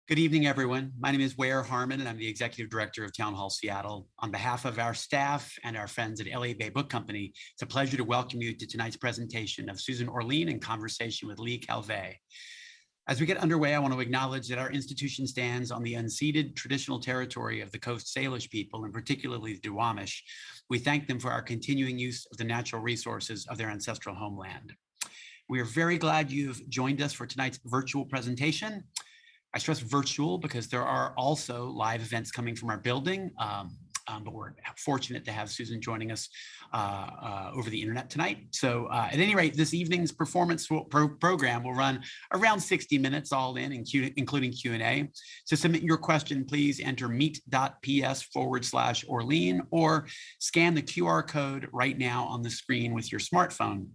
Good evening, everyone. My name is Ware Harmon, and I'm the Executive Director of Town Hall Seattle. On behalf of our staff and our friends at LA Bay Book Company, it's a pleasure to welcome you to tonight's presentation of Susan Orlean in conversation with Leigh Calvez. As we get underway, I want to acknowledge that our institution stands on the unceded traditional territory of the Coast Salish people, and particularly the Duwamish. We thank them for our continuing use of the natural resources of their ancestral homeland. We are very glad you've joined us for tonight's virtual presentation. I stress virtual because there are also live events coming from our building, but we're fortunate to have Susan joining us over the internet tonight. So at any rate, this evening's performance program will run around 60 minutes all in, including Q&A. To submit your question, please enter meet.ps/Orlean or scan the QR code right now on the screen with your smartphone.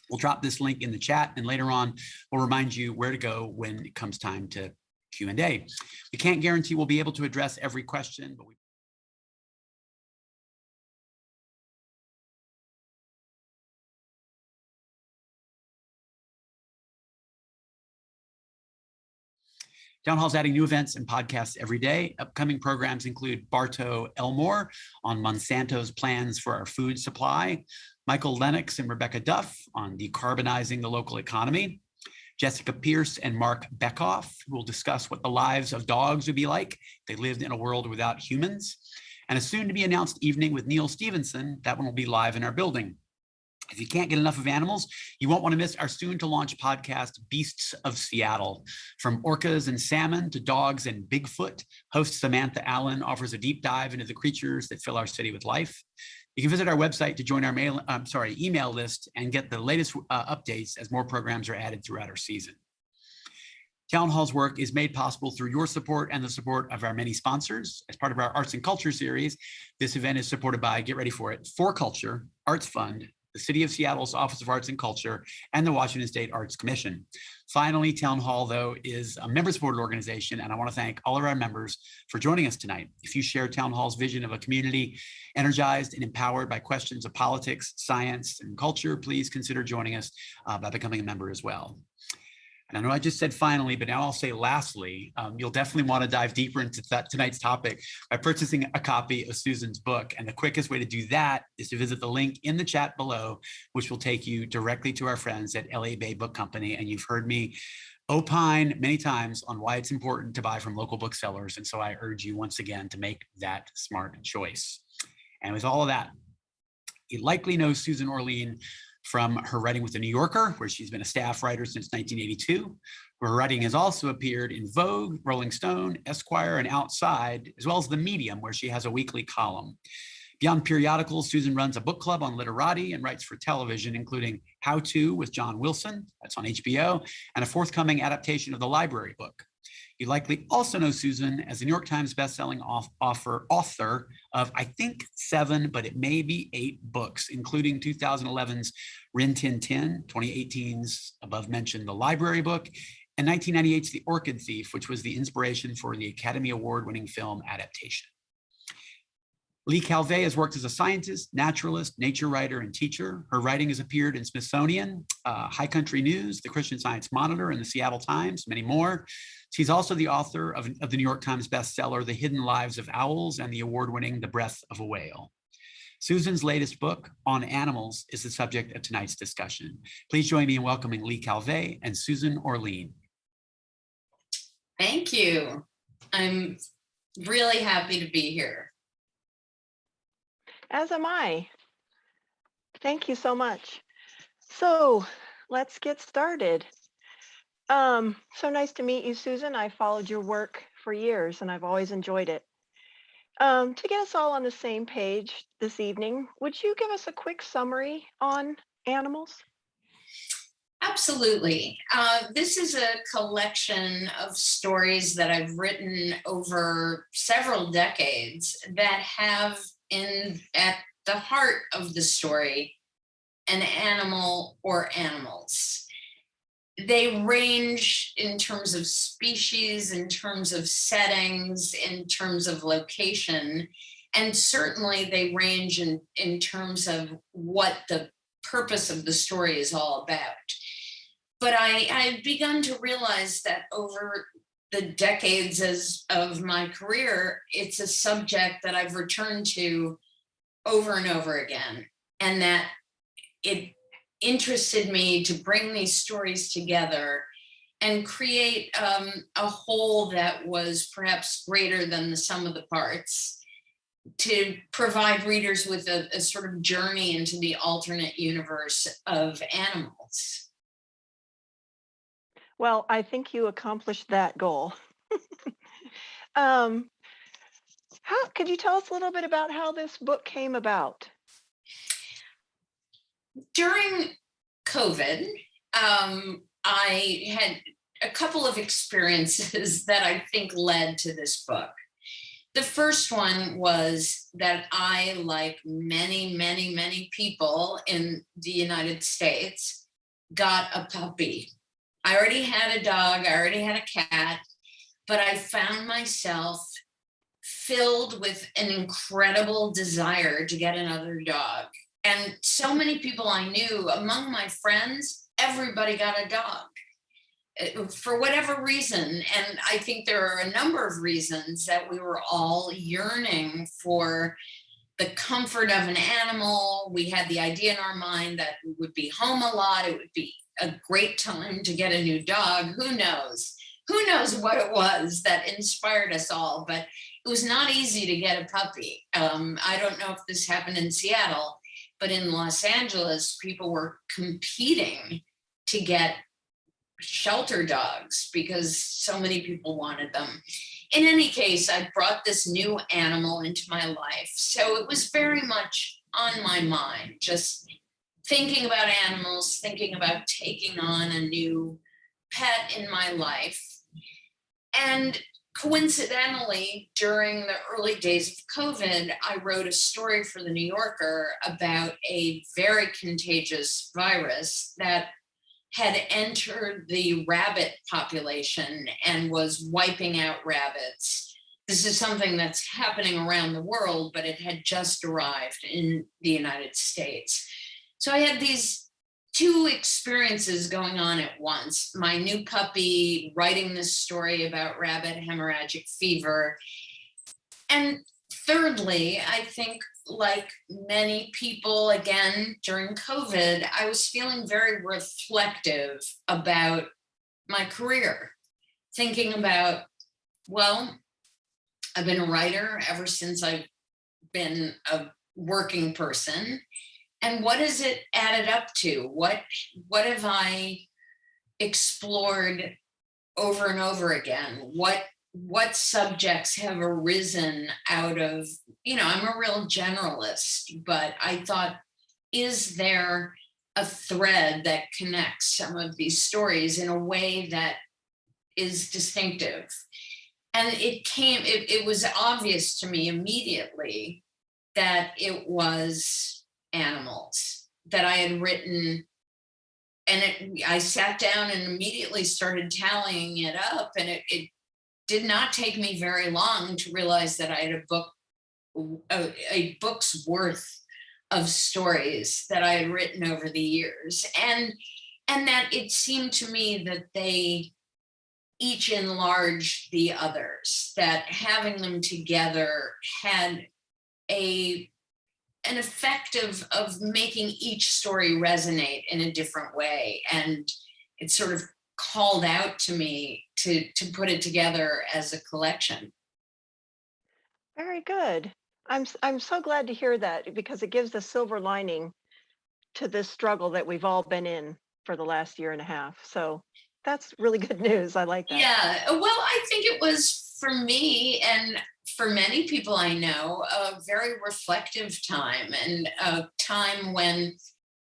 We'll drop this link in the chat, and later on, we'll remind you where to go when it comes time to Q&A. We can't guarantee we'll be able to address every question, but Town Hall's adding new events and podcasts every day. Upcoming programs include Bartow Elmore on Monsanto's plans for our food supply, Michael Lennox and Rebecca Duff on decarbonizing the local economy, Jessica Pierce and Mark Beckhoff will discuss what the lives of dogs would be like if they lived in a world without humans, and a soon-to-be-announced evening with Neil Stevenson. That one will be live in our building. If you can't get enough of animals, you won't want to miss our soon-to-launch podcast, Beasts of Seattle. From orcas and salmon to dogs and Bigfoot, host Samantha Allen offers a deep dive into the creatures that fill our city with life. You can visit our website to join our email list and get the latest updates as more programs are added throughout our season. Town Hall's work is made possible through your support and the support of our many sponsors. As part of our Arts and Culture series, this event is supported by, get ready for it, For Culture, Arts Fund, the City of Seattle's Office of Arts and Culture, and the Washington State Arts Commission. Finally, Town Hall, though, is a member-supported organization, and I want to thank all of our members for joining us tonight. If you share Town Hall's vision of a community energized and empowered by questions of politics, science, and culture, please consider joining us by becoming a member as well. And I know I just said finally, but now I'll say lastly, you'll definitely want to dive deeper into tonight's topic by purchasing a copy of Susan's book. And the quickest way to do that is to visit the link in the chat below, which will take you directly to our friends at LA Bay Book Company. And you've heard me opine many times on why it's important to buy from local booksellers. And so I urge you once again to make that smart choice. And with all of that, you likely know Susan Orlean from her writing with The New Yorker, where she's been a staff writer since 1982. Her writing has also appeared in Vogue, Rolling Stone, Esquire, and Outside, as well as The Medium, where she has a weekly column. Beyond periodicals, Susan runs a book club on Literati and writes for television, including How To with John Wilson, that's on HBO, and a forthcoming adaptation of the library book. You likely also know Susan as the New York Times bestselling author of, I think, 7, but it may be 8 books, including 2011's Rin Tin Tin, 2018's above-mentioned The Library Book, and 1998's The Orchid Thief, which was the inspiration for the Academy Award-winning film adaptation. Leigh Calvez has worked as a scientist, naturalist, nature writer, and teacher. Her writing has appeared in Smithsonian, High Country News, the Christian Science Monitor, and the Seattle Times, many more. She's also the author of the New York Times bestseller, The Hidden Lives of Owls, and the award-winning The Breath of a Whale. Susan's latest book, On Animals, is the subject of tonight's discussion. Please join me in welcoming Leigh Calvez and Susan Orlean. Thank you. I'm really happy to be here. As am I. Thank you so much. So let's get started. So nice to meet you, Susan. I followed your work for years and I've always enjoyed it. To get us all on the same page this evening, would you give us a quick summary on animals? Absolutely. This is a collection of stories that I've written over several decades that have at the heart of the story an animal or animals. They range in terms of species, in terms of settings, in terms of location, and certainly they range in terms of what the purpose of the story is all about. But I've begun to realize that over the decades of my career, it's a subject that I've returned to over and over again, and that it interested me to bring these stories together and create a whole that was perhaps greater than the sum of the parts, to provide readers with a sort of journey into the alternate universe of animals. Well, I think you accomplished that goal. um, how could you tell us a little bit about how this book came about? During COVID, I had a couple of experiences that I think led to this book. The first one was that I, like many, many, many people in the United States, got a puppy. I already had a dog, I already had a cat, but I found myself filled with an incredible desire to get another dog. And so many people I knew, among my friends, everybody got a dog for whatever reason. And I think there are a number of reasons that we were all yearning for the comfort of an animal. We had the idea in our mind that we would be home a lot. It would be a great time to get a new dog. Who knows? Who knows what it was that inspired us all, but it was not easy to get a puppy. I don't know if this happened in Seattle, but in Los Angeles, people were competing to get shelter dogs because so many people wanted them. In any case, I brought this new animal into my life. So it was very much on my mind, just thinking about animals, thinking about taking on a new pet in my life. And coincidentally, during the early days of COVID, I wrote a story for the New Yorker about a very contagious virus that had entered the rabbit population and was wiping out rabbits. This is something that's happening around the world, but it had just arrived in the United States. So I had these two experiences going on at once: my new puppy, writing this story about rabbit hemorrhagic fever. And thirdly, I think, like many people, again, during COVID, I was feeling very reflective about my career, thinking about, well, I've been a writer ever since I've been a working person. And what has it added up to? What have I explored over and over again? What subjects have arisen out of, I'm a real generalist, but I thought, is there a thread that connects some of these stories in a way that is distinctive? And it was obvious to me immediately that it was animals that I had written. And I sat down and immediately started tallying it up, and it did not take me very long to realize that I had a book's worth of stories that I had written over the years, and that it seemed to me that they each enlarged the others, that having them together had an effect of making each story resonate in a different way. And it sort of called out to me to put it together as a collection. Very good. I'm so glad to hear that, because it gives a silver lining to this struggle that we've all been in for the last year and a half. So that's really good news. I like that. Yeah, well, I think it was, for me and for many people I know, a very reflective time, and a time when,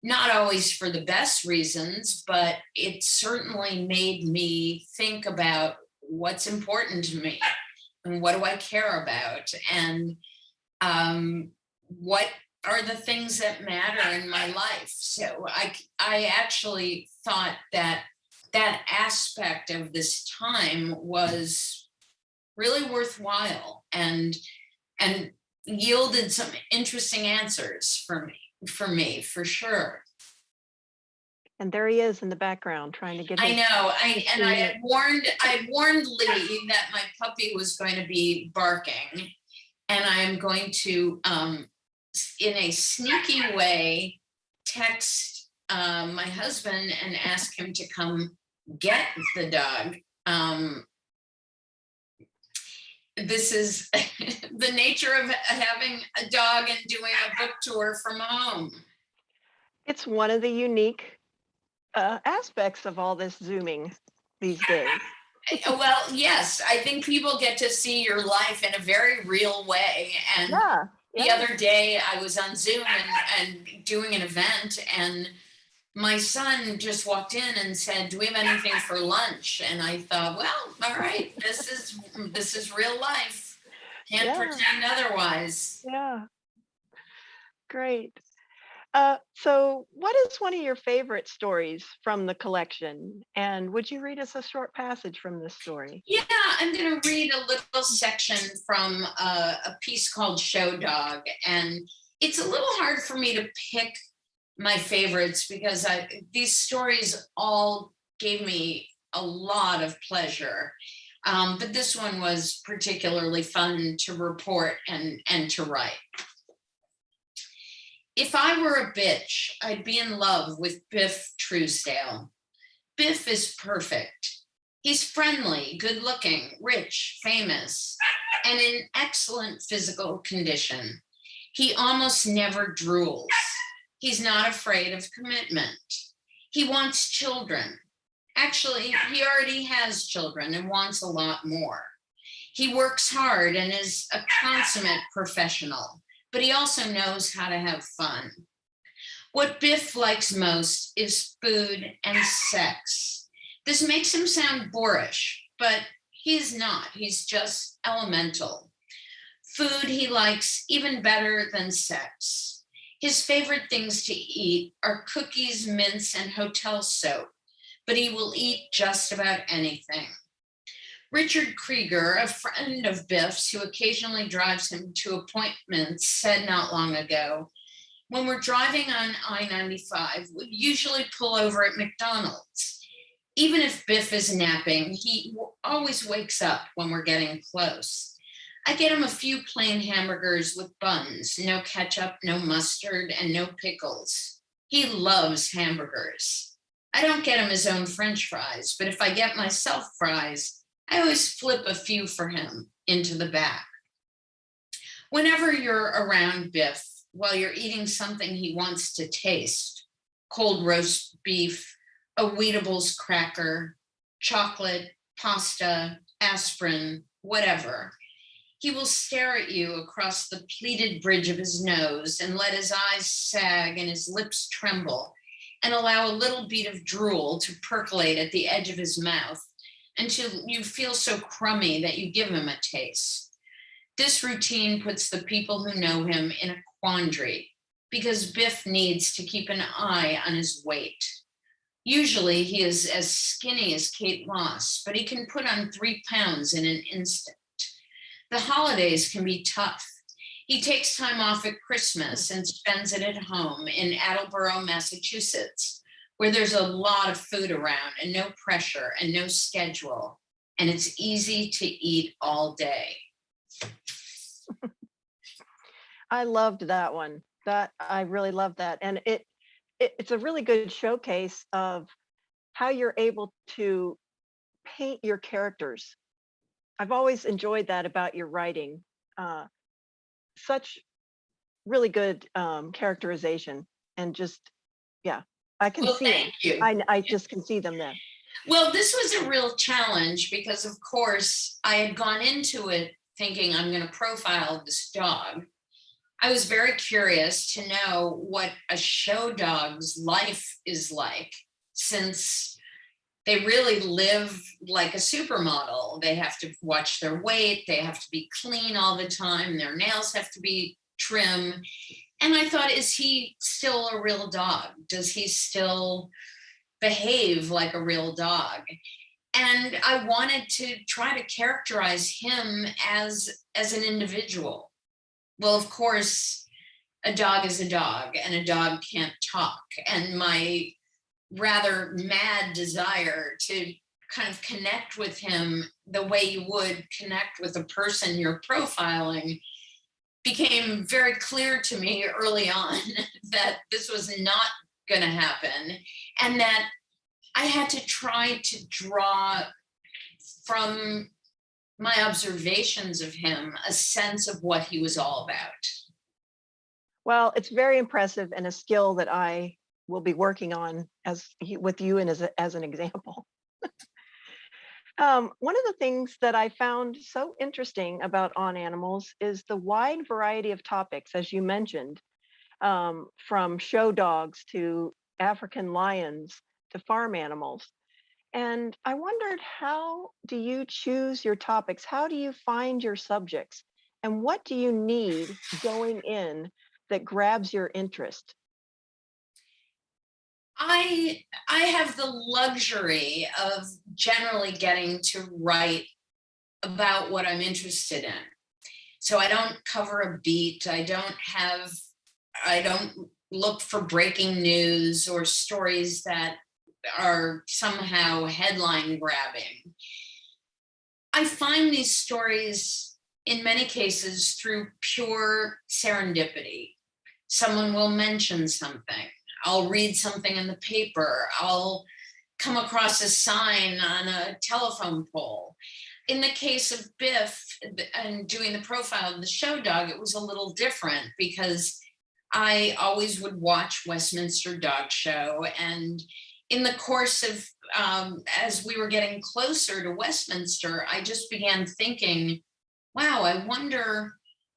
not always for the best reasons, but it certainly made me think about what's important to me and what do I care about, and what are the things that matter in my life. So I actually thought that aspect of this time was really worthwhile and yielded some interesting answers for me, for sure. And there he is in the background trying to get I his. know. I had warned Leigh that my puppy was going to be barking, and I am going to, in a sneaky way, text my husband and ask him to come get the dog. This is the nature of having a dog and doing a book tour from home. It's one of the unique aspects of all this Zooming these days. Well, yes, I think people get to see your life in a very real way. And Yeah. the other day I was on Zoom and doing an event, and my son just walked in and said, "Do we have anything for lunch?" And I thought, well, all right, this is real life. Can't pretend otherwise. Yeah. Great. So what is one of your favorite stories from the collection? And would you read us a short passage from this story? Yeah, I'm going to read a little section from a piece called Show Dog. And it's a little hard for me to pick my favorites because these stories all gave me a lot of pleasure. But this one was particularly fun to report and to write. If I were a bitch, I'd be in love with Biff Truesdale. Biff is perfect. He's friendly, good looking, rich, famous, and in excellent physical condition. He almost never drools. He's not afraid of commitment. He wants children. Actually, he already has children and wants a lot more. He works hard and is a consummate professional, but he also knows how to have fun. What Biff likes most is food and sex. This makes him sound boorish, but he's not. He's just elemental. Food he likes even better than sex. His favorite things to eat are cookies, mints, and hotel soap, but he will eat just about anything. Richard Krieger, a friend of Biff's who occasionally drives him to appointments, said not long ago, when we're driving on I-95, we usually pull over at McDonald's. Even if Biff is napping, he always wakes up when we're getting close. I get him a few plain hamburgers with buns, no ketchup, no mustard, and no pickles. He loves hamburgers. I don't get him his own French fries, but if I get myself fries, I always flip a few for him into the back. Whenever you're around Biff, while you're eating something he wants to taste, cold roast beef, a Wheatables cracker, chocolate, pasta, aspirin, whatever, he will stare at you across the pleated bridge of his nose and let his eyes sag and his lips tremble and allow a little bead of drool to percolate at the edge of his mouth until you feel so crummy that you give him a taste. This routine puts the people who know him in a quandary because Biff needs to keep an eye on his weight. Usually he is as skinny as Kate Moss, but he can put on 3 pounds in an instant. The holidays can be tough. He takes time off at Christmas and spends it at home in Attleboro, Massachusetts, where there's a lot of food around and no pressure and no schedule, and it's easy to eat all day. I loved that one. I really loved that. And it's a really good showcase of how you're able to paint your characters. I've always enjoyed that about your writing. Such really good characterization, and just, yeah, I can see thank you. I just can see them then. Well, this was a real challenge because, of course, I had gone into it thinking I'm going to profile this dog. I was very curious to know what a show dog's life is like, since they really live like a supermodel. They have to watch their weight. They have to be clean all the time. Their nails have to be trim. And I thought, is he still a real dog? Does he still behave like a real dog? And I wanted to try to characterize him as an individual. Well, of course, a dog is a dog, and a dog can't talk. And my rather mad desire to kind of connect with him the way you would connect with a person you're profiling became very clear to me early on that this was not going to happen, and that I had to try to draw from my observations of him a sense of what he was all about. Well, it's very impressive and a skill that I will be working on with you and as an example. One of the things that I found so interesting about On Animals is the wide variety of topics, as you mentioned, from show dogs to African lions to farm animals. And I wondered, how do you choose your topics? How do you find your subjects? And what do you need going in that grabs your interest? I have the luxury of generally getting to write about what I'm interested in. So I don't cover a beat. I don't look for breaking news or stories that are somehow headline grabbing. I find these stories in many cases through pure serendipity. Someone will mention something. I'll read something in the paper. I'll come across a sign on a telephone pole. In the case of Biff and doing the profile of the show dog, it was a little different because I always would watch Westminster Dog Show. And in the course of, as we were getting closer to Westminster, I just began thinking, wow, I wonder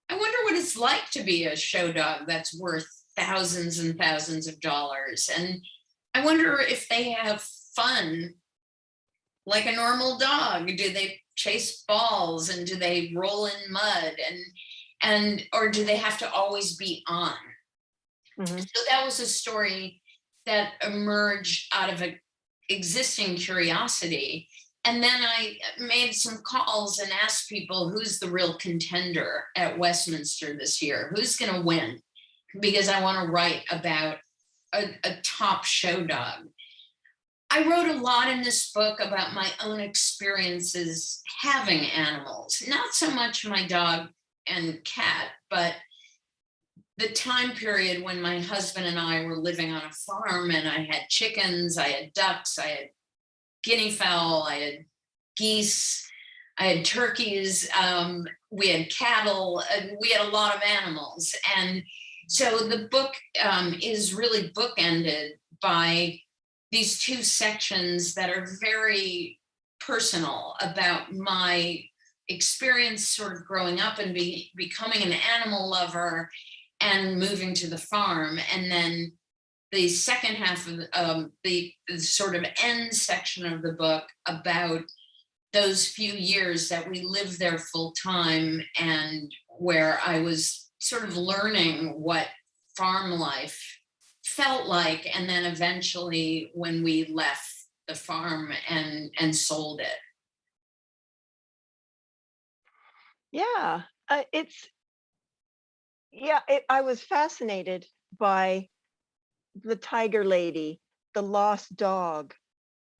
what it's like to be a show dog that's worth thousands and thousands of dollars. And I wonder if they have fun like a normal dog. Do they chase balls and do they roll in mud and or do they have to always be on? Mm-hmm. So that was a story that emerged out of an existing curiosity. And then I made some calls and asked people, who's the real contender at Westminster this year? Who's going to win? Because I want to write about a top show dog. I wrote a lot in this book about my own experiences having animals, not so much my dog and cat, but the time period when my husband and I were living on a farm and I had chickens, I had ducks, I had guinea fowl, I had geese, I had turkeys, we had cattle, and we had a lot of animals. And so the book is really bookended by these two sections that are very personal about my experience sort of growing up and becoming an animal lover and moving to the farm. And then the second half of the sort of end section of the book about those few years that we lived there full time and where I was sort of learning what farm life felt like. And then eventually when we left the farm and sold it. Yeah, I was fascinated by the tiger lady, the lost dog,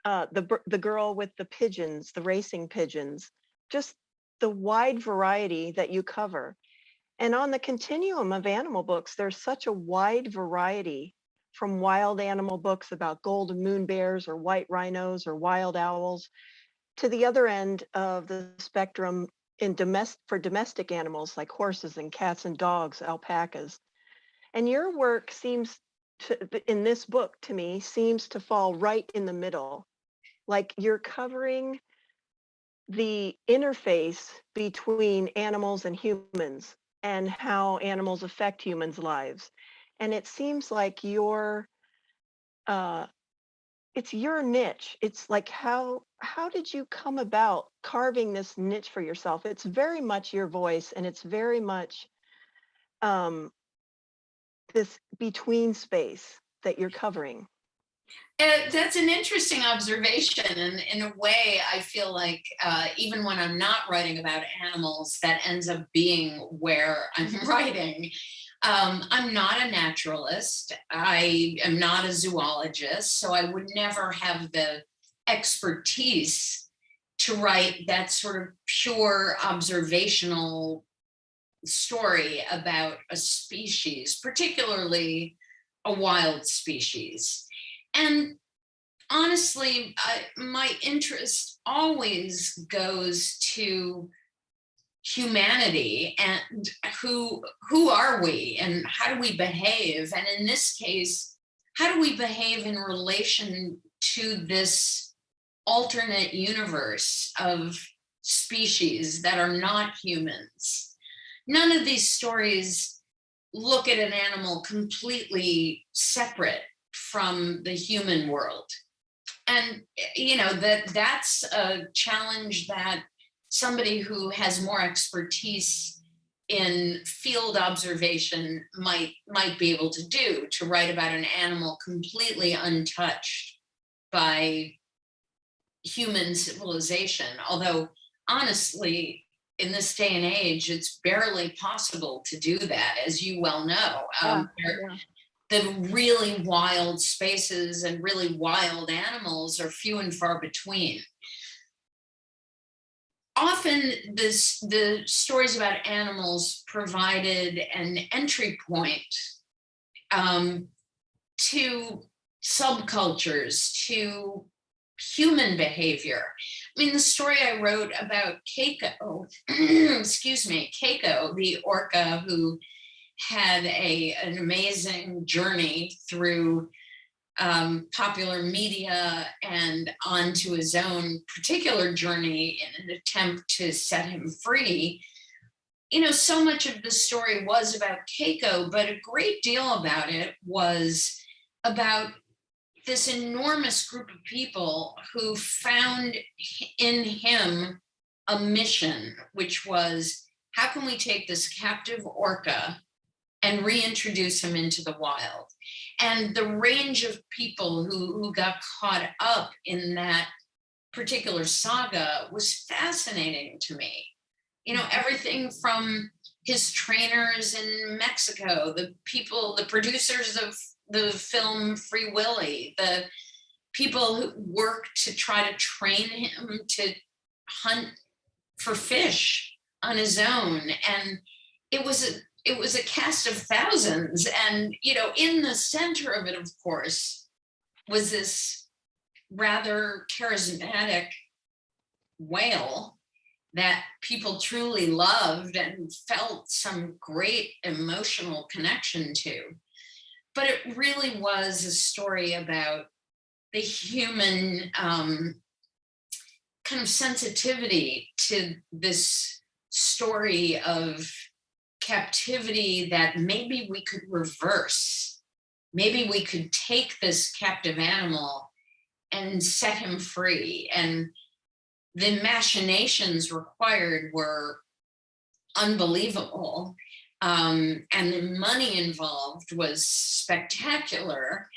the girl with the pigeons, the racing pigeons, just the wide variety that you cover. And on the continuum of animal books, there's such a wide variety, from wild animal books about golden moon bears or white rhinos or wild owls to the other end of the spectrum for domestic animals like horses and cats and dogs, alpacas. And your work in this book to me, seems to fall right in the middle. Like you're covering the interface between animals and humans and how animals affect humans' lives. And it seems like it's your niche. It's like, how did you come about carving this niche for yourself? It's very much your voice, and it's very much this between space that you're covering. That's an interesting observation. And in a way, I feel like even when I'm not writing about animals, that ends up being where I'm writing. I'm not a naturalist. I am not a zoologist, so I would never have the expertise to write that sort of pure observational story about a species, particularly a wild species. And honestly, my interest always goes to humanity and who are we and how do we behave, and in this case, how do we behave in relation to this alternate universe of species that are not humans. None of these stories look at an animal completely separate from the human world. And that's a challenge that somebody who has more expertise in field observation might be able to do, to write about an animal completely untouched by human civilization. Although honestly, in this day and age, it's barely possible to do that, as you well know. The really wild spaces and really wild animals are few and far between. Often the stories about animals provided an entry point to subcultures, to human behavior. I mean, the story I wrote about Keiko, Keiko, the orca who had an amazing journey through popular media and onto his own particular journey in an attempt to set him free. So much of the story was about Keiko, but a great deal about it was about this enormous group of people who found in him a mission, which was, how can we take this captive orca and reintroduce him into the wild? And the range of people who got caught up in that particular saga was fascinating to me. Everything from his trainers in Mexico, the producers of the film Free Willy, the people who worked to try to train him to hunt for fish on his own. And it was a cast of thousands. And, in the center of it, of course, was this rather charismatic whale that people truly loved and felt some great emotional connection to. But it really was a story about the human kind of sensitivity to this story of captivity that maybe we could reverse. Maybe we could take this captive animal and set him free. And the machinations required were unbelievable. And the money involved was spectacular.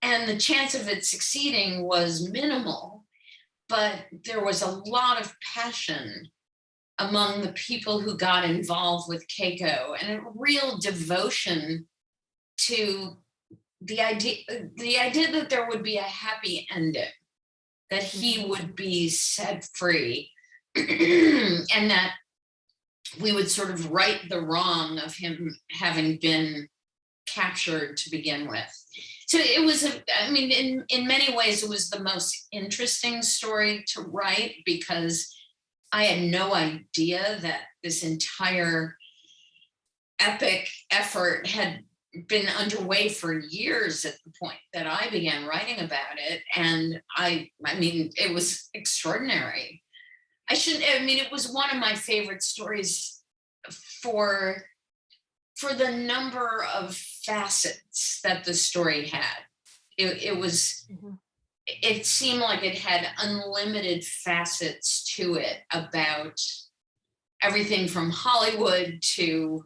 And the chance of it succeeding was minimal. But there was a lot of passion among the people who got involved with Keiko, and a real devotion to the idea that there would be a happy ending, that he would be set free, and that we would sort of right the wrong of him having been captured to begin with. So it was, in many ways, it was the most interesting story to write, because I had no idea that this entire epic effort had been underway for years at the point that I began writing about it. And it was extraordinary. It was one of my favorite stories for the number of facets that the story had. It was, it seemed like it had unlimited facets to it, about everything from Hollywood to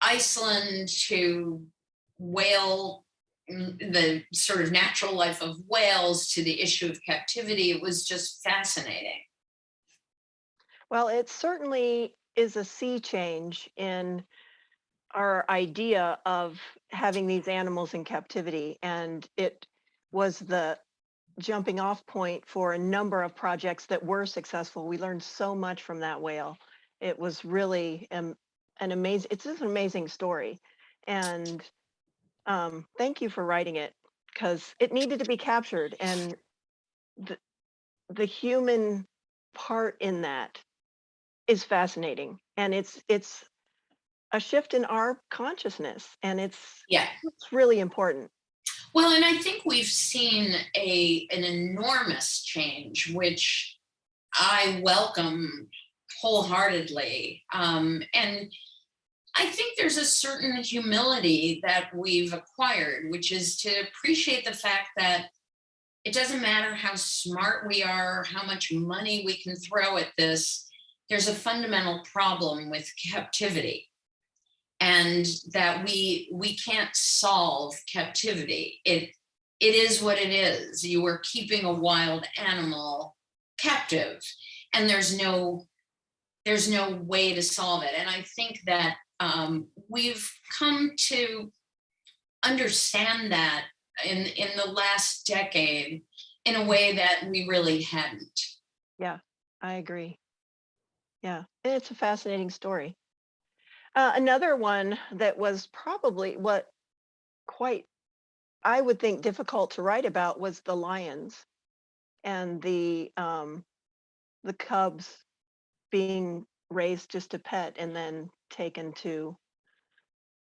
Iceland to whale, the sort of natural life of whales, to the issue of captivity. It was just fascinating. Well, it certainly is a sea change in our idea of having these animals in captivity, and it was the jumping off point for a number of projects that were successful. We learned so much from that whale. It was really an amazing, it's just an amazing story. And thank you for writing it, because it needed to be captured. And the, the human part in that is fascinating. And it's a shift in our consciousness, and Yeah. it's really important. Well, and I think we've seen an enormous change, which I welcome wholeheartedly. And I think there's a certain humility that we've acquired, which is to appreciate the fact that it doesn't matter how smart we are, how much money we can throw at this, there's a fundamental problem with captivity. And that we can't solve captivity. It is what it is. You are keeping a wild animal captive, and there's no way to solve it. And I think that we've come to understand that in the last decade in a way that we really hadn't. Yeah, I agree. Yeah, it's a fascinating story. Another one that was probably what quite, I would think, difficult to write about was the lions and the cubs being raised just a pet and then taken to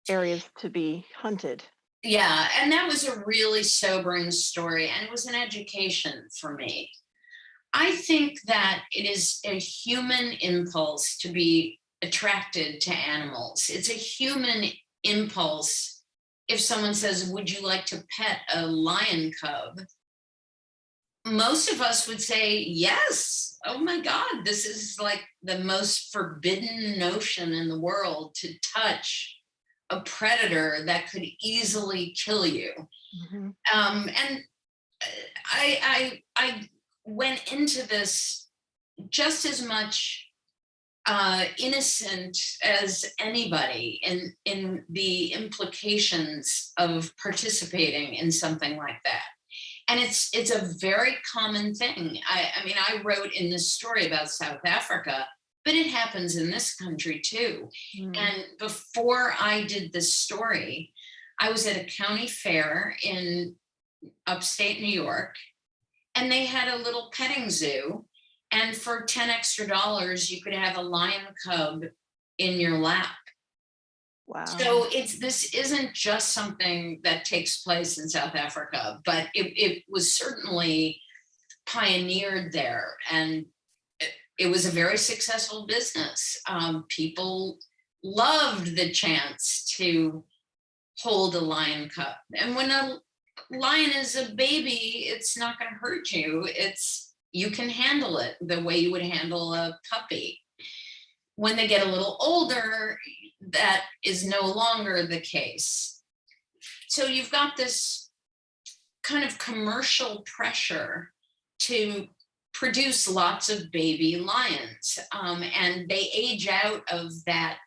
areas to be hunted. Yeah, and that was a really sobering story, and it was an education for me. I think that it is a human impulse to be attracted to animals. It's a human impulse. If someone says, "Would you like to pet a lion cub?" Most of us would say, "Yes. Oh my God, this is like the most forbidden notion in the world, to touch a predator that could easily kill you." Mhm. And I went into this just as much innocent as anybody in the implications of participating in something like that. And it's a very common thing. I mean, I wrote in this story about South Africa, but it happens in this country too. Mm. And before I did this story, I was at a county fair in upstate New York, and they had a little petting zoo. And for $10 extra, you could have a lion cub in your lap. Wow. So this isn't just something that takes place in South Africa, but it was certainly pioneered there, and it was a very successful business. People loved the chance to hold a lion cub, and when a lion is a baby, it's not going to hurt you. You can handle it the way you would handle a puppy. When they get a little older, that is no longer the case. So you've got this kind of commercial pressure to produce lots of baby lions, and they age out of that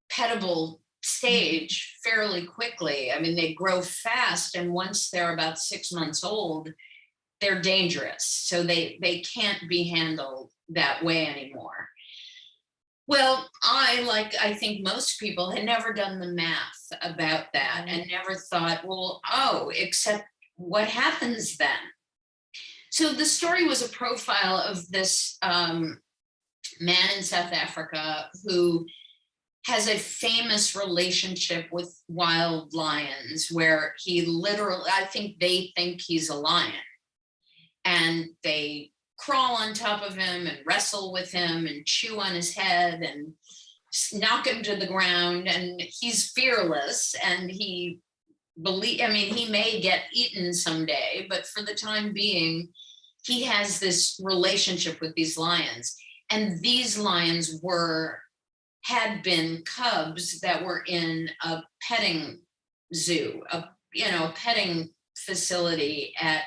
petable stage fairly quickly. I mean, they grow fast, and once they're about 6 months old, they're dangerous. So they can't be handled that way anymore. Well, I think most people, had never done the math about that and never thought, well, except what happens then? So the story was a profile of this man in South Africa who has a famous relationship with wild lions, where he literally, I think they think he's a lion, and they crawl on top of him and wrestle with him and chew on his head and knock him to the ground. And he's fearless, and he may get eaten someday, but for the time being, he has this relationship with these lions. And these lions had been cubs that were in a petting zoo, a petting facility at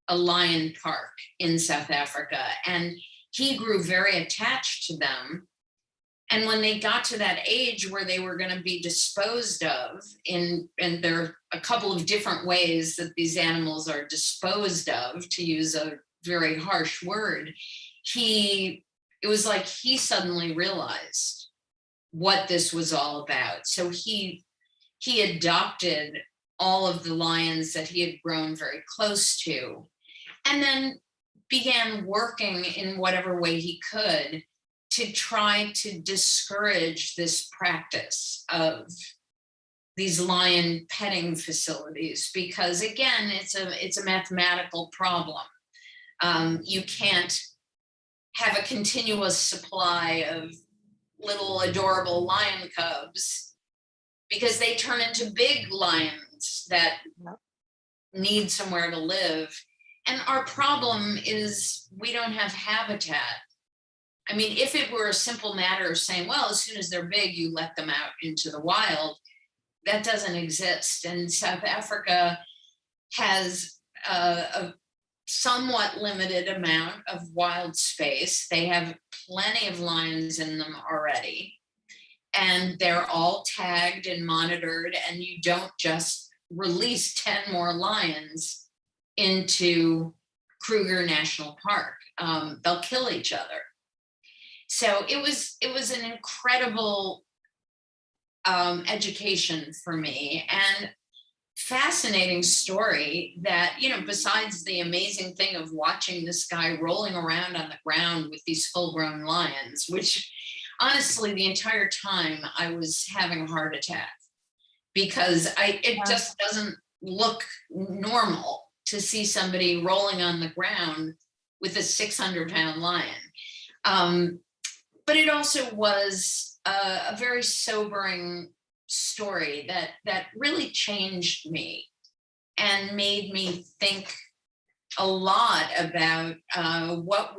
a lion park in South Africa. And he grew very attached to them. And when they got to that age where they were going to be disposed of, and there are a couple of different ways that these animals are disposed of, to use a very harsh word, it was like he suddenly realized what this was all about. So he adopted all of the lions that he had grown very close to, and then began working in whatever way he could to try to discourage this practice of these lion petting facilities, because again, it's a mathematical problem. You can't have a continuous supply of little adorable lion cubs, because they turn into big lions that need somewhere to live. And our problem is we don't have habitat. I mean, if it were a simple matter of saying, well, as soon as they're big, you let them out into the wild, that doesn't exist. And South Africa has a somewhat limited amount of wild space. They have plenty of lions in them already, and they're all tagged and monitored, and you don't just release 10 more lions into Kruger National Park. They'll kill each other. So it was an incredible education for me, and fascinating story that, besides the amazing thing of watching this guy rolling around on the ground with these full-grown lions, which honestly, the entire time I was having a heart attack, because it just doesn't look normal to see somebody rolling on the ground with a 600-pound lion. But it also was a very sobering story that really changed me and made me think a lot about what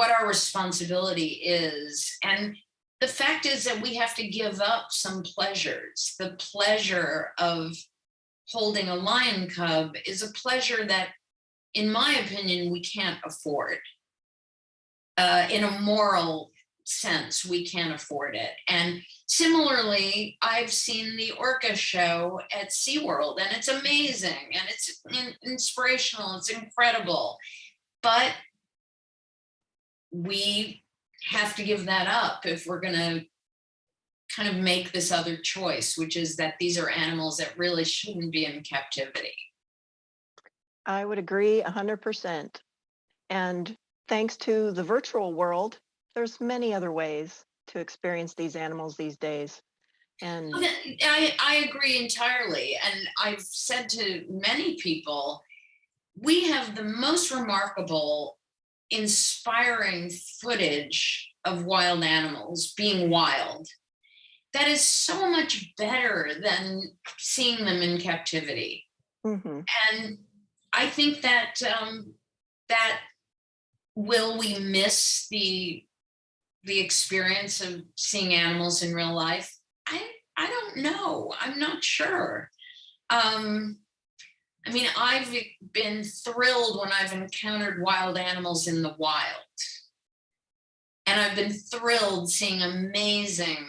our responsibility is. And the fact is that we have to give up some pleasures. The pleasure of holding a lion cub is a pleasure that, in my opinion, we can't afford. In a moral sense, we can't afford it. And similarly, I've seen the orca show at SeaWorld, and it's amazing, and it's inspirational, it's incredible. But we have to give that up if we're going to kind of make this other choice, which is that these are animals that really shouldn't be in captivity. I would agree 100%. And thanks to the virtual world, there's many other ways to experience these animals these days. And I agree entirely. And I've said to many people, we have the most remarkable, inspiring footage of wild animals being wild that is so much better than seeing them in captivity. mm-hmm. And I think that that will we miss the experience of seeing animals in real life? I don't know. I'm not sure. I mean, I've been thrilled when I've encountered wild animals in the wild. And I've been thrilled seeing amazing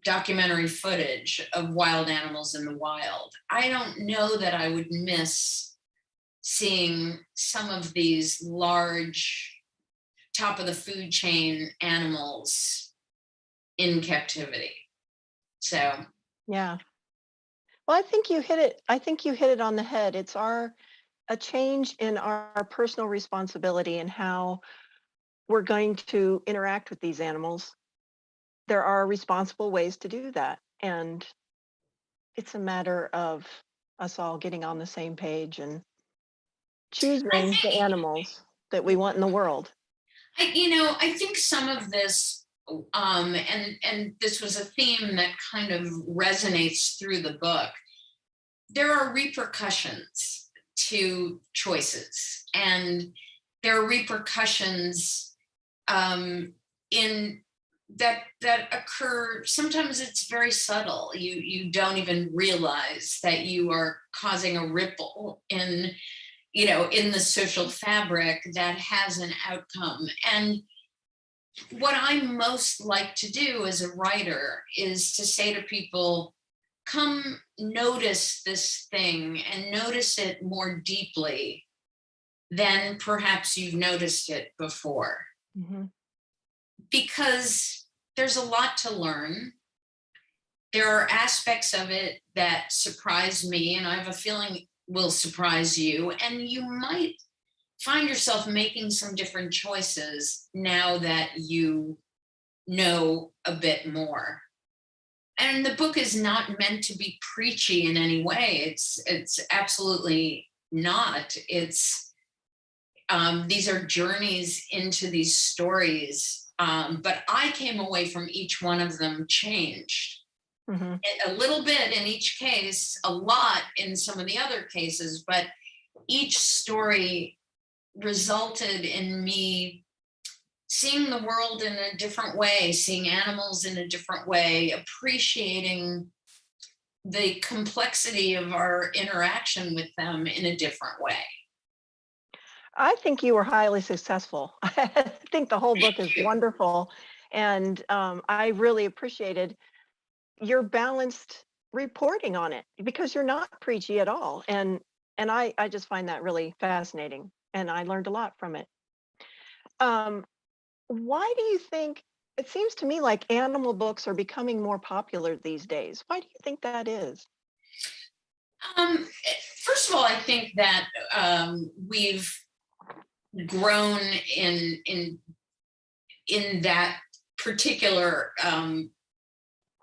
documentary footage of wild animals in the wild. I don't know that I would miss seeing some of these large, top of the food chain animals in captivity. So, yeah. Well, I think you hit it. I think you hit it on the head. It's a change in our personal responsibility and how we're going to interact with these animals. There are responsible ways to do that. And it's a matter of us all getting on the same page and choosing the animals that we want in the world. I think some of this, and this was a theme that kind of resonates through the book. There are repercussions to choices, and there are repercussions in that occur. Sometimes it's very subtle. You don't even realize that you are causing a ripple in the social fabric that has an outcome. And what I most like to do as a writer is to say to people, come notice this thing and notice it more deeply than perhaps you've noticed it before. Mm-hmm. Because there's a lot to learn. There are aspects of it that surprise me, and I have a feeling will surprise you. And you might find yourself making some different choices now that you know a bit more. And the book is not meant to be preachy in any way. It's absolutely not. It's these are journeys into these stories, but I came away from each one of them changed. Mm-hmm. A little bit in each case, a lot in some of the other cases, but each story resulted in me seeing the world in a different way, seeing animals in a different way, appreciating the complexity of our interaction with them in a different way. I think you were highly successful. I think the whole book Thank is you. wonderful. And I really appreciated your balanced reporting on it because you're not preachy at all. And I just find that really fascinating. And I learned a lot from it. Why do you think it seems to me like animal books are becoming more popular these days? Why do you think that is? First of all, I think that we've grown in that particular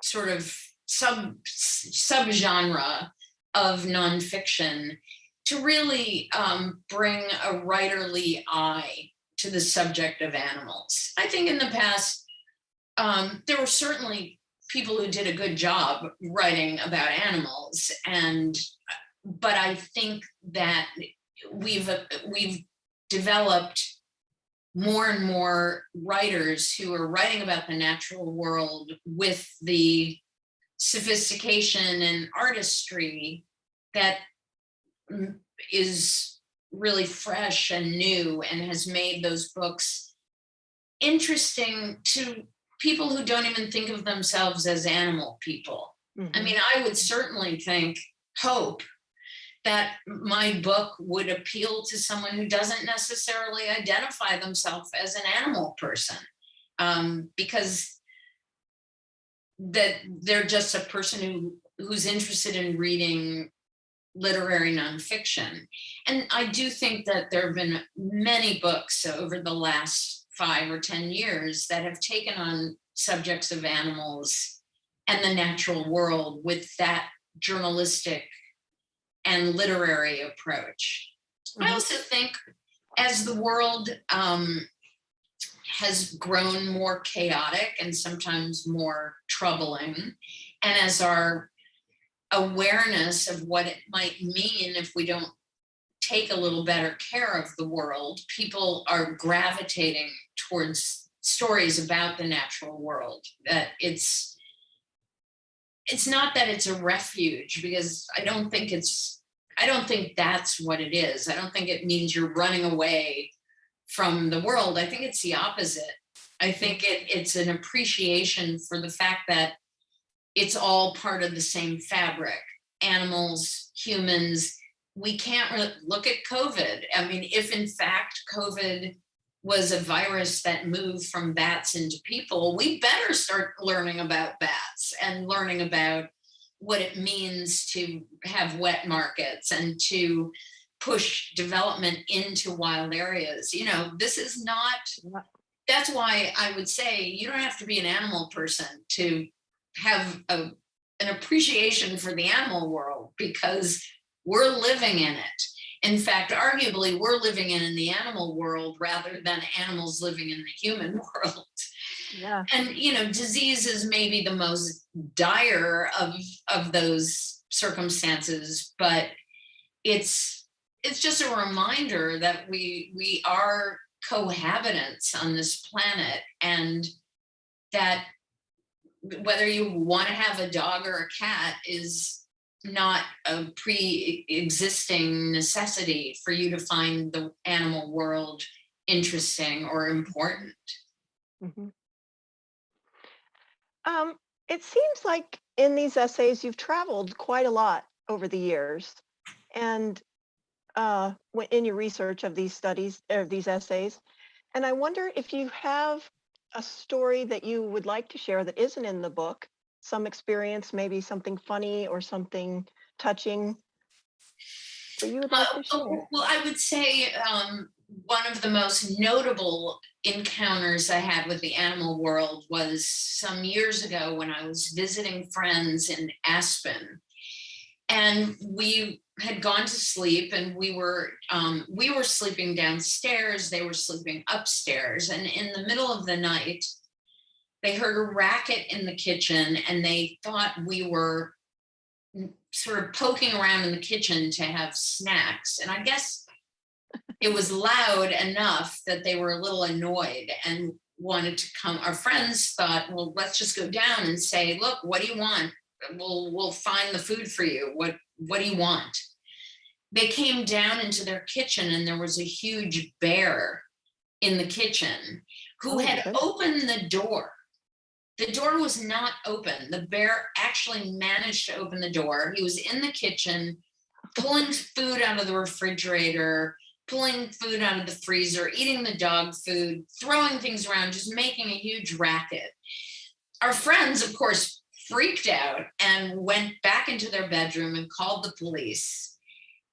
sort of subgenre of nonfiction to really bring a writerly eye to the subject of animals. I think in the past, there were certainly people who did a good job writing about animals, but I think that we've developed more and more writers who are writing about the natural world with the sophistication and artistry that is really fresh and new and has made those books interesting to people who don't even think of themselves as animal people. Mm-hmm. I mean, I would certainly hope that my book would appeal to someone who doesn't necessarily identify themselves as an animal person, because that they're just a person who's interested in reading literary nonfiction. And I do think that there have been many books over the last 5 or 10 years that have taken on subjects of animals and the natural world with that journalistic and literary approach. Mm-hmm. I also think as the world has grown more chaotic and sometimes more troubling, and as our awareness of what it might mean if we don't take a little better care of the world, people are gravitating towards stories about the natural world. That it's not that it's a refuge, because I don't think that's what it is. I don't think it means you're running away from the world. I think it's the opposite. I think it's an appreciation for the fact that it's all part of the same fabric. Animals, humans, we can't really look at COVID. I mean, if in fact COVID was a virus that moved from bats into people, we better start learning about bats and learning about what it means to have wet markets and to push development into wild areas. You know, this is not, that's why I would say you don't have to be an animal person to have an appreciation for the animal world, because we're living in it. In fact, arguably, we're living in the animal world rather than animals living in the human world. Yeah. And, you know, disease is maybe the most dire of those circumstances, but it's just a reminder that we are cohabitants on this planet, and that whether you want to have a dog or a cat is not a pre-existing necessity for you to find the animal world interesting or important. Mhm. Um, it seems like in these essays you've traveled quite a lot over the years, and in your research of these studies or these essays, and I wonder if you have a story that you would like to share that isn't in the book, some experience, maybe something funny or something touching that you would like to share. Well, I would say one of the most notable encounters I had with the animal world was some years ago when I was visiting friends in Aspen, and we had gone to sleep, and we were sleeping downstairs, they were sleeping upstairs, and in the middle of the night they heard a racket in the kitchen, and they thought we were sort of poking around in the kitchen to have snacks. And I guess it was loud enough that they were a little annoyed and wanted to come. Our friends thought, well, let's just go down and say, look, what do you want? We'll find the food for you. What do you want? They came down into their kitchen, and there was a huge bear in the kitchen who Oh, had goodness. opened the door. The door was not open. The bear actually managed to open the door. He was in the kitchen, pulling food out of the refrigerator, pulling food out of the freezer, eating the dog food, throwing things around, just making a huge racket. Our friends, of course, freaked out and went back into their bedroom and called the police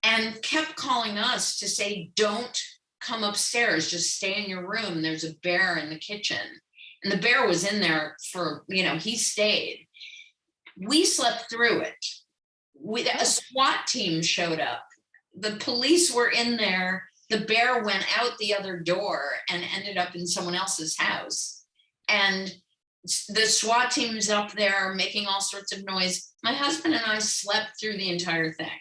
and kept calling us to say, don't come upstairs, just stay in your room. There's a bear in the kitchen. And the bear was in there for, he stayed. We slept through it. A SWAT team showed up. The police were in there. The bear went out the other door and ended up in someone else's house. And the SWAT team's up there making all sorts of noise. My husband and I slept through the entire thing.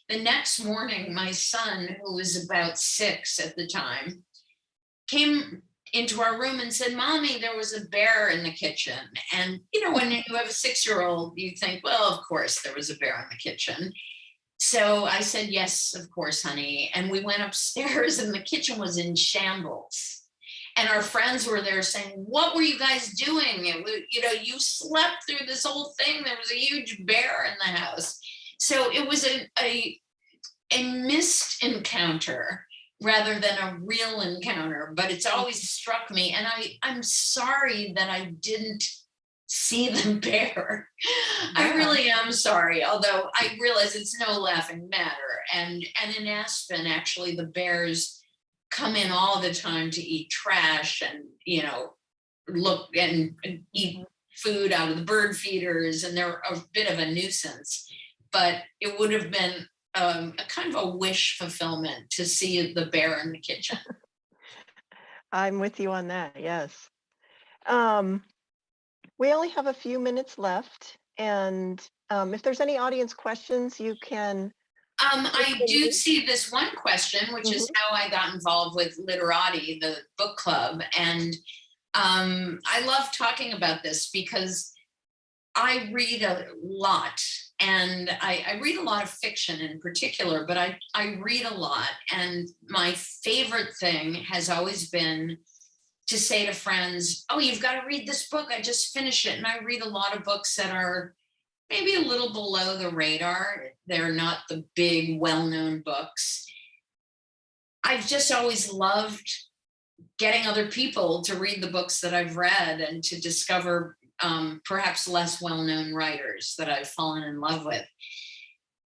The next morning, my son, who was about 6 at the time, came into our room and said, Mommy, there was a bear in the kitchen. And, when you have a 6-year-old, you think, well, of course, there was a bear in the kitchen. So I said, yes, of course, honey. And we went upstairs, and the kitchen was in shambles. And our friends were there saying, what were you guys doing? You slept through this whole thing. There was a huge bear in the house. So it was a missed encounter rather than a real encounter, but it's always struck me. And I'm sorry that I didn't see the bear. I really am sorry, although I realize it's no laughing matter. And in Aspen, actually, the bears come in all the time to eat trash and, look and eat food out of the bird feeders, and they're a bit of a nuisance. But it would have been a kind of a wish fulfillment to see the bear in the kitchen. I'm with you on that. Yes. We only have a few minutes left, and if there's any audience questions, you can. I do see this one question, which is how I got involved with Literati, the book club. And I love talking about this because I read a lot, and I read a lot of fiction in particular, but I read a lot. And my favorite thing has always been to say to friends, oh, you've got to read this book. I just finished it. And I read a lot of books that are maybe a little below the radar. They're not the big, well-known books. I've just always loved getting other people to read the books that I've read and to discover perhaps less well-known writers that I've fallen in love with.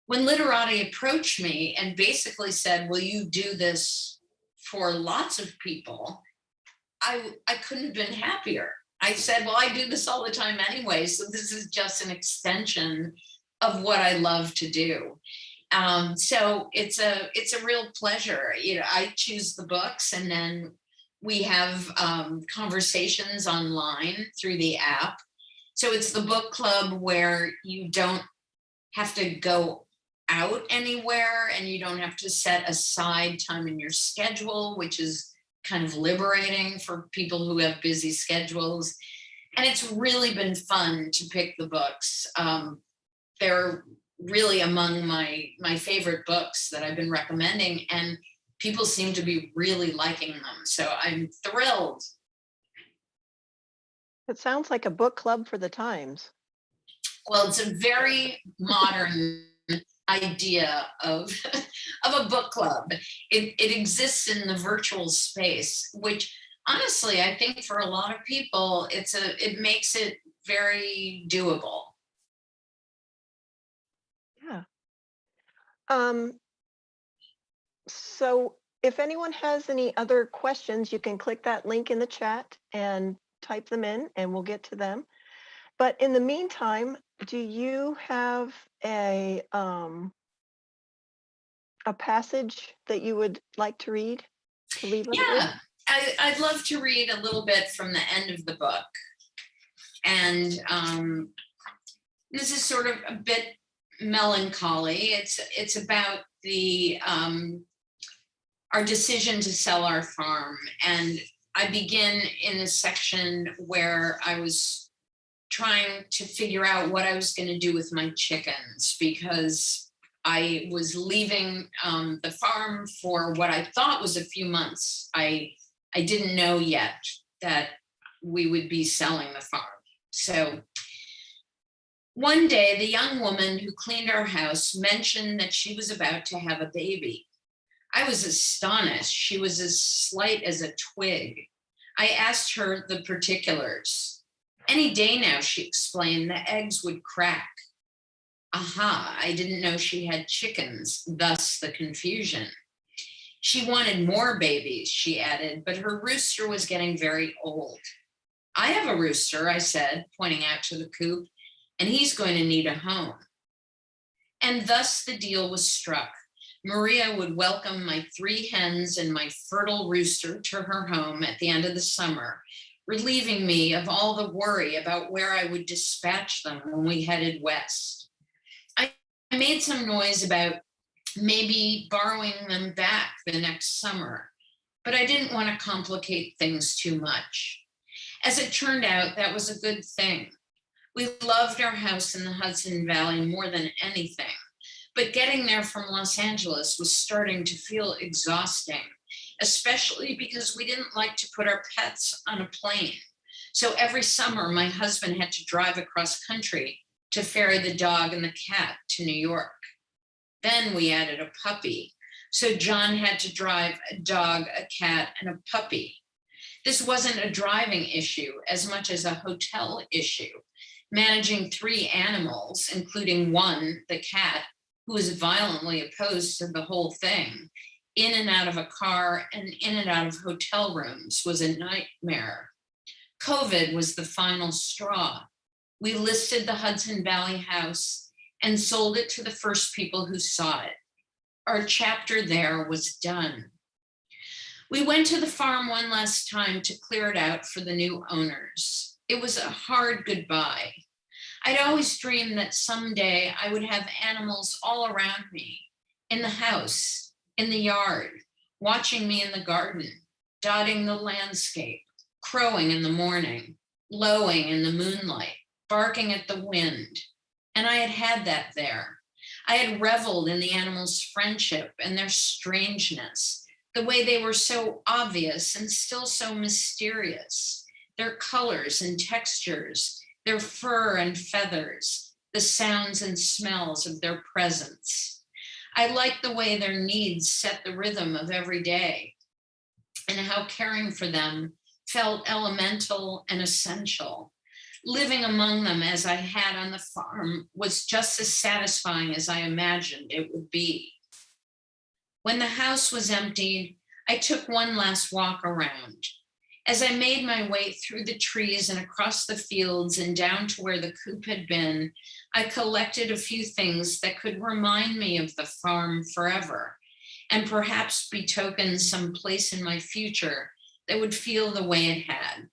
When Literati approached me and basically said, will you do this for lots of people? I couldn't have been happier. I said, well, I do this all the time anyway, so this is just an extension of what I love to do. So it's a real pleasure. I choose the books, and then we have conversations online through the app. So it's the book club where you don't have to go out anywhere, and you don't have to set aside time in your schedule, which is kind of liberating for people who have busy schedules. And it's really been fun to pick the books. They're really among my favorite books that I've been recommending, and people seem to be really liking them. So I'm thrilled. It sounds like a book club for the times. Well, it's a very modern idea of, of a book club. It exists in the virtual space, which honestly, I think for a lot of people, it makes it very doable. Yeah. So if anyone has any other questions, you can click that link in the chat and type them in and we'll get to them. But in the meantime, do you have a passage that you would like to read to leave us with? Yeah, I'd love to read a little bit from the end of the book. And this is sort of a bit melancholy. It's about our decision to sell our farm. And I begin in a section where I was trying to figure out what I was going to do with my chickens, because I was leaving the farm for what I thought was a few months. I didn't know yet that we would be selling the farm. So one day, the young woman who cleaned our house mentioned that she was about to have a baby. I was astonished. She was as slight as a twig. I asked her the particulars. Any day now, she explained, the eggs would crack. Aha, I didn't know she had chickens, thus the confusion. She wanted more babies, she added, but her rooster was getting very old. I have a rooster, I said, pointing out to the coop, and he's going to need a home. And thus the deal was struck. Maria would welcome my 3 hens and my fertile rooster to her home at the end of the summer, relieving me of all the worry about where I would dispatch them when we headed west. I made some noise about maybe borrowing them back the next summer, but I didn't want to complicate things too much. As it turned out, that was a good thing. We loved our house in the Hudson Valley more than anything, but getting there from Los Angeles was starting to feel exhausting, especially because we didn't like to put our pets on a plane. So every summer, my husband had to drive across country to ferry the dog and the cat to New York. Then we added a puppy. So John had to drive a dog, a cat, and a puppy. This wasn't a driving issue as much as a hotel issue. Managing 3 animals, including one, the cat, who was violently opposed to the whole thing, in and out of a car and in and out of hotel rooms was a nightmare. COVID was the final straw. We listed the Hudson Valley house and sold it to the first people who saw it. Our chapter there was done. We went to the farm one last time to clear it out for the new owners. It was a hard goodbye. I'd always dreamed that someday I would have animals all around me, in the house, in the yard, watching me in the garden, dotting the landscape, crowing in the morning, lowing in the moonlight, barking at the wind. And I had had that there. I had reveled in the animals' friendship and their strangeness, the way they were so obvious and still so mysterious, their colors and textures, their fur and feathers, the sounds and smells of their presence. I liked the way their needs set the rhythm of every day, and how caring for them felt elemental and essential. Living among them as I had on the farm was just as satisfying as I imagined it would be. When the house was emptied, I took one last walk around. As I made my way through the trees and across the fields and down to where the coop had been, I collected a few things that could remind me of the farm forever, and perhaps betoken some place in my future that would feel the way it had.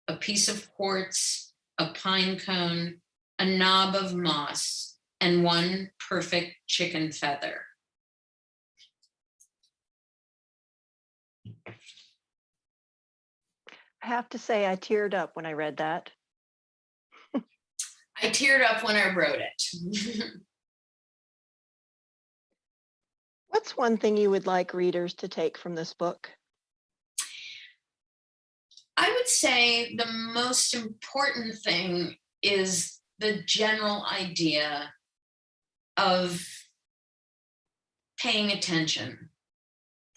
A piece of quartz, a pine cone, a knob of moss, and one perfect chicken feather. I have to say, I teared up when I read that. I teared up when I wrote it. What's one thing you would like readers to take from this book? I would say the most important thing is the general idea of paying attention.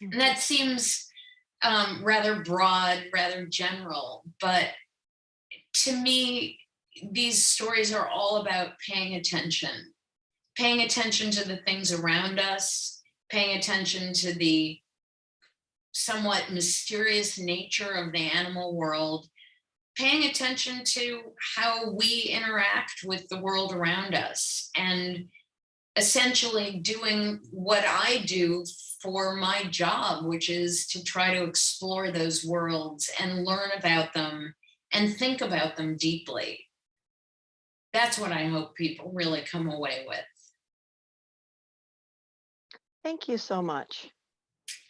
And that seems rather broad, rather general, but to me, these stories are all about paying attention to the things around us, paying attention to the somewhat mysterious nature of the animal world, paying attention to how we interact with the world around us, and essentially doing what I do for my job, which is to try to explore those worlds and learn about them and think about them deeply. That's what I hope people really come away with. Thank you so much.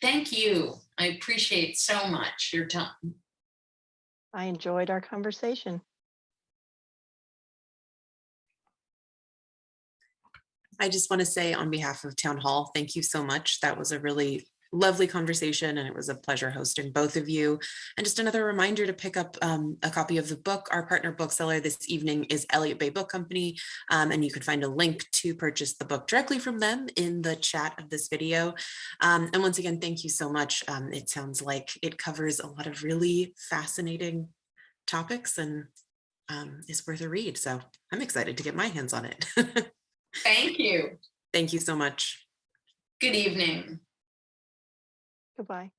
Thank you. I appreciate so much your time. I enjoyed our conversation. I just want to say on behalf of Town Hall, thank you so much. That was a really lovely conversation, and it was a pleasure hosting both of you. And just another reminder to pick up a copy of the book. Our partner bookseller this evening is Elliott Bay Book Company, and you can find a link to purchase the book directly from them in the chat of this video. And once again, thank you so much. It sounds like it covers a lot of really fascinating topics and is worth a read. So I'm excited to get my hands on it. Thank you. Thank you so much. Good evening. Goodbye.